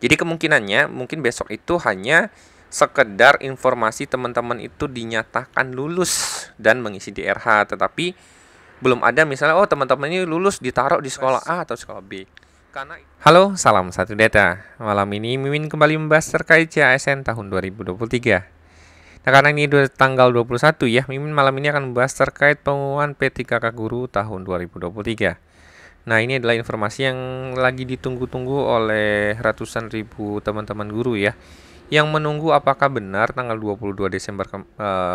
Jadi kemungkinannya mungkin besok itu hanya sekedar informasi teman-teman itu dinyatakan lulus dan mengisi DRH, tetapi belum ada misalnya oh teman-teman ini lulus ditaruh di sekolah A atau sekolah B. Karena halo, salam satu data. Malam ini Mimin kembali membahas terkait CASN tahun 2023. Nah, karena ini tanggal 21 ya, Mimin malam ini akan membahas terkait pengumuman P3K Guru tahun 2023. Nah, ini adalah informasi yang lagi ditunggu-tunggu oleh ratusan ribu teman-teman guru ya, yang menunggu apakah benar tanggal 22 Desember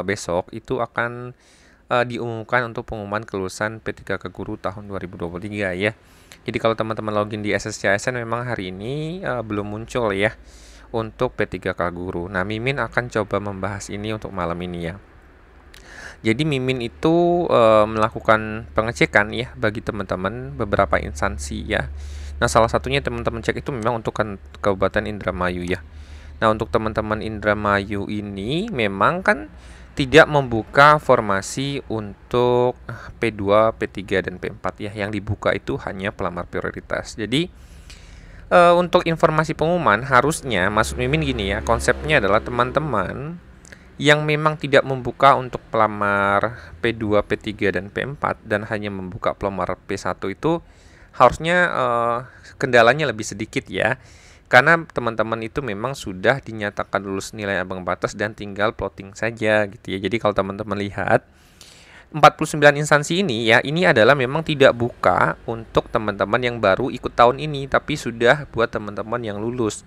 besok itu akan diumumkan untuk pengumuman kelulusan P3K Guru tahun 2023 ya. Jadi kalau teman-teman login di SSCASN memang hari ini belum muncul ya untuk P3K Guru. Nah, Mimin akan coba membahas ini untuk malam ini ya. Jadi Mimin itu melakukan pengecekan ya bagi teman-teman beberapa instansi ya. Nah, salah satunya teman-teman cek itu memang untuk Kabupaten Indramayu ya. Nah, untuk teman-teman Indramayu ini memang kan tidak membuka formasi untuk P2, P3 dan P4 ya. Yang dibuka itu hanya pelamar prioritas. Jadi untuk informasi pengumuman harusnya maksud Mimin gini ya, konsepnya adalah teman-teman yang memang tidak membuka untuk pelamar P2, P3 dan P4 dan hanya membuka pelamar P1 itu harusnya kendalanya lebih sedikit ya. Karena teman-teman itu memang sudah dinyatakan lulus nilai ambang batas dan tinggal plotting saja gitu ya. Jadi kalau teman-teman lihat 49 instansi ini ya, ini adalah memang tidak buka untuk teman-teman yang baru ikut tahun ini, tapi sudah buat teman-teman yang lulus.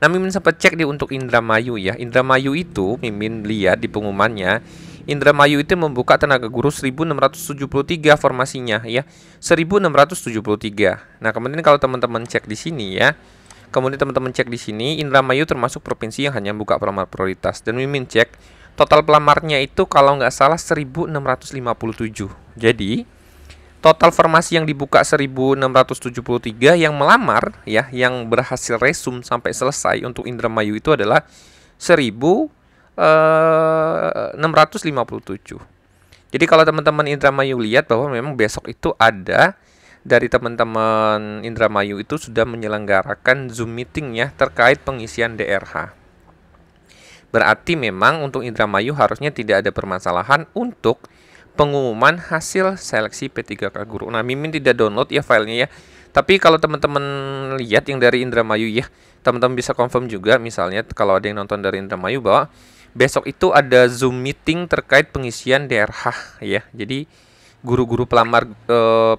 Nah, Mimin sempat cek di untuk Indramayu ya. Indramayu itu Mimin lihat di pengumumannya, Indramayu itu membuka tenaga guru 1673 formasinya ya. 1673. Nah, kemudian kalau teman-teman cek di sini ya. Kemudian teman-teman cek di sini, Indramayu termasuk provinsi yang hanya buka pelamar prioritas. Dan Mimin cek total pelamarnya itu kalau nggak salah 1657. Jadi total formasi yang dibuka 1673, yang melamar ya, yang berhasil resum sampai selesai untuk Indramayu itu adalah 1657. Jadi kalau teman-teman Indramayu lihat bahwa memang besok itu ada dari teman-teman Indramayu itu sudah menyelenggarakan Zoom meeting ya terkait pengisian DRH. Berarti memang untuk Indramayu harusnya tidak ada permasalahan untuk pengumuman hasil seleksi P3K Guru. Nah, Mimin tidak download ya filenya ya. Tapi kalau teman-teman lihat yang dari Indramayu ya, teman-teman bisa confirm juga misalnya kalau ada yang nonton dari Indramayu bahwa besok itu ada Zoom meeting terkait pengisian DRH ya. Jadi guru-guru pelamar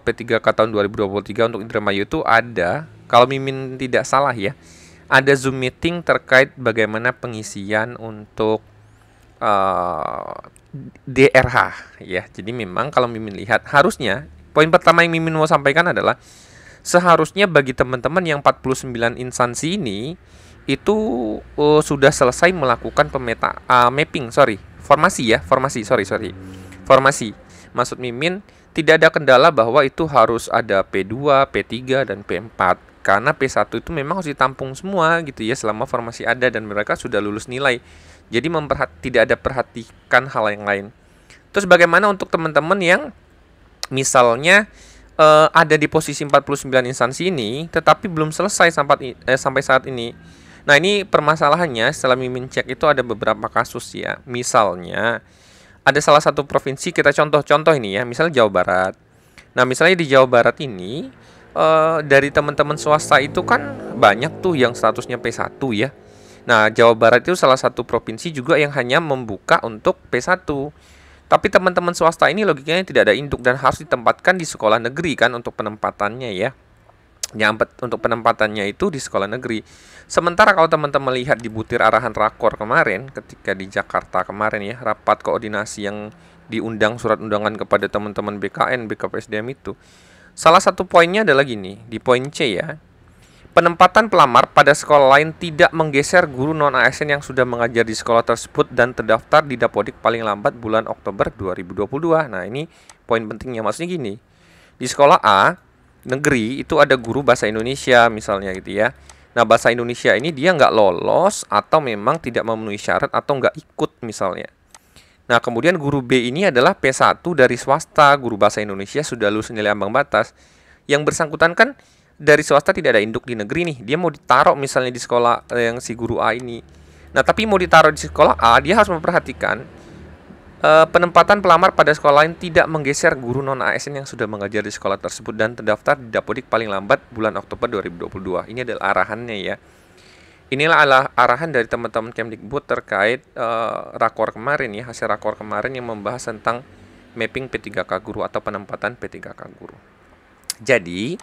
P3K tahun 2023 untuk Indramayu itu ada, kalau Mimin tidak salah ya, ada Zoom meeting terkait bagaimana pengisian untuk DRH ya. Jadi memang kalau Mimin lihat harusnya poin pertama yang Mimin mau sampaikan adalah seharusnya bagi teman-teman yang 49 instansi ini itu sudah selesai melakukan formasi. Maksud Mimin tidak ada kendala bahwa itu harus ada P2, P3 dan P4 karena P1 itu memang harus ditampung semua gitu ya selama formasi ada dan mereka sudah lulus nilai. Jadi tidak ada perhatikan hal yang lain. Terus bagaimana untuk teman-teman yang misalnya ada di posisi 49 instansi ini tetapi belum selesai sampai saat ini. Nah, ini permasalahannya setelah Mimin cek itu ada beberapa kasus ya. Misalnya ada salah satu provinsi, kita contoh ini ya, misalnya Jawa Barat. Nah, misalnya di Jawa Barat ini dari teman-teman swasta itu kan banyak tuh yang statusnya P1 ya. Nah, Jawa Barat itu salah satu provinsi juga yang hanya membuka untuk P1. Tapi teman-teman swasta ini logikanya tidak ada induk dan harus ditempatkan di sekolah negeri kan untuk penempatannya ya. Untuk penempatannya itu di sekolah negeri. Sementara kalau teman-teman lihat di butir arahan rakor kemarin ketika di Jakarta kemarin ya, rapat koordinasi yang diundang surat undangan kepada teman-teman BKN, BKPSDM itu. Salah satu poinnya adalah gini, di poin C ya. Penempatan pelamar pada sekolah lain tidak menggeser guru non-ASN yang sudah mengajar di sekolah tersebut dan terdaftar di Dapodik paling lambat bulan Oktober 2022. Nah, ini poin pentingnya, maksudnya gini. Di sekolah A, negeri, itu ada guru bahasa Indonesia misalnya gitu ya. Nah, bahasa Indonesia ini dia nggak lolos atau memang tidak memenuhi syarat atau nggak ikut misalnya. Nah, kemudian guru B ini adalah P1 dari swasta, guru bahasa Indonesia sudah lulus nilai ambang batas. Yang bersangkutan kan dari swasta tidak ada induk di negeri nih, dia mau ditaruh misalnya di sekolah yang si guru A ini. Nah, tapi mau ditaruh di sekolah A, dia harus memperhatikan penempatan pelamar pada sekolah lain tidak menggeser guru non-ASN yang sudah mengajar di sekolah tersebut dan terdaftar di Dapodik paling lambat bulan Oktober 2022. Ini adalah arahannya ya. Inilah arahan dari teman-teman Kemdikbud terkait rakor kemarin ya, hasil rakor kemarin yang membahas tentang mapping P3K guru atau penempatan P3K guru. Jadi,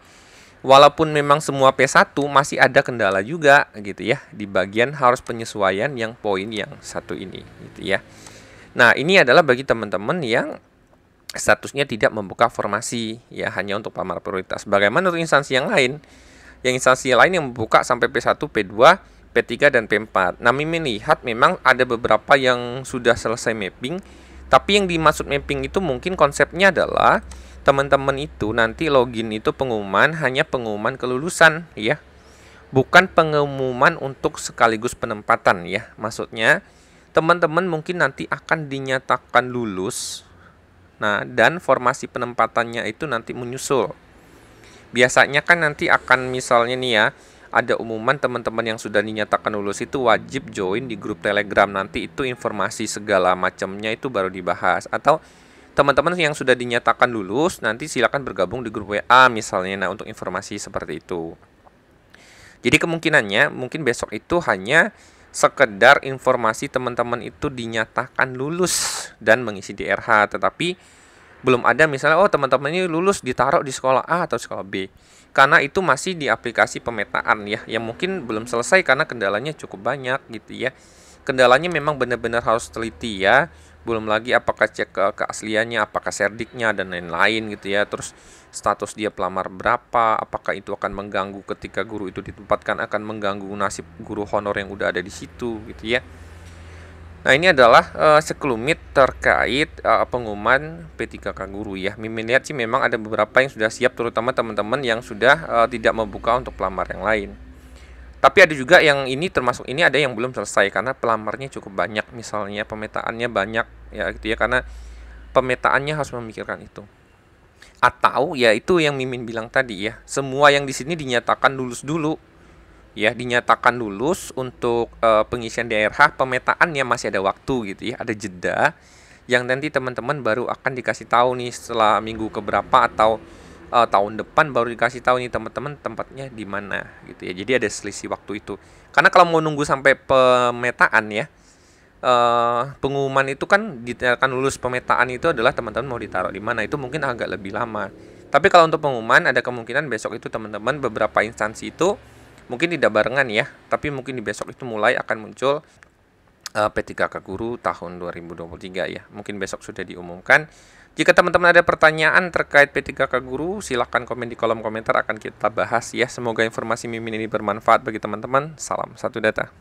walaupun memang semua P1 masih ada kendala juga gitu ya, di bagian harus penyesuaian yang poin yang satu ini gitu ya. Nah, ini adalah bagi teman-teman yang statusnya tidak membuka formasi ya, hanya untuk pelamar prioritas. Bagaimana untuk instansi yang lain? Yang instansi lain yang membuka sampai P1, P2, P3 dan P4. Nah, Mimin lihat memang ada beberapa yang sudah selesai mapping, tapi yang dimaksud mapping itu mungkin konsepnya adalah teman-teman itu nanti login itu pengumuman hanya pengumuman kelulusan ya. Bukan pengumuman untuk sekaligus penempatan ya. Maksudnya teman-teman mungkin nanti akan dinyatakan lulus. Nah, dan formasi penempatannya itu nanti menyusul. Biasanya kan nanti akan misalnya nih ya, ada umuman teman-teman yang sudah dinyatakan lulus itu wajib join di grup Telegram. Nanti itu informasi segala macamnya itu baru dibahas. Atau teman-teman yang sudah dinyatakan lulus nanti silakan bergabung di grup WA misalnya. Nah, untuk informasi seperti itu. Jadi kemungkinannya mungkin besok itu hanya sekedar informasi teman-teman itu dinyatakan lulus dan mengisi DRH, tetapi belum ada misalnya teman-teman ini lulus ditaruh di sekolah A atau sekolah B, karena itu masih di aplikasi pemetaan ya, yang mungkin belum selesai karena kendalanya cukup banyak gitu ya. Kendalanya memang benar-benar harus teliti ya, belum lagi apakah cek keasliannya, apakah serdiknya dan lain-lain gitu ya, terus status dia pelamar berapa, apakah itu akan mengganggu ketika guru itu ditempatkan, akan mengganggu nasib guru honor yang udah ada di situ gitu ya. Nah, ini adalah sekelumit terkait pengumuman P3K guru ya. Mimin lihat sih memang ada beberapa yang sudah siap, terutama teman-teman yang sudah tidak membuka untuk pelamar yang lain. Tapi ada juga yang ini termasuk ini ada yang belum selesai karena pelamarnya cukup banyak, misalnya pemetaannya banyak ya gitu ya, karena pemetaannya harus memikirkan itu. Atau ya itu yang Mimin bilang tadi ya, semua yang di sini dinyatakan lulus dulu. Ya, dinyatakan lulus untuk pengisian DRH, pemetaannya masih ada waktu gitu ya, ada jeda yang nanti teman-teman baru akan dikasih tahu nih setelah minggu keberapa atau tahun depan baru dikasih tahu nih teman-teman tempatnya di mana gitu ya. Jadi ada selisih waktu itu. Karena kalau mau nunggu sampai pemetaan ya, pengumuman itu kan dinyatakan lulus pemetaan itu adalah teman-teman mau ditaruh di mana, itu mungkin agak lebih lama. Tapi kalau untuk pengumuman ada kemungkinan besok itu teman-teman beberapa instansi itu mungkin tidak barengan ya, tapi mungkin di besok itu mulai akan muncul P3K guru tahun 2023 ya. Mungkin besok sudah diumumkan. Jika teman-teman ada pertanyaan terkait P3K guru, silahkan komen di kolom komentar, akan kita bahas ya. Semoga informasi Mimin ini bermanfaat bagi teman-teman. Salam satu data.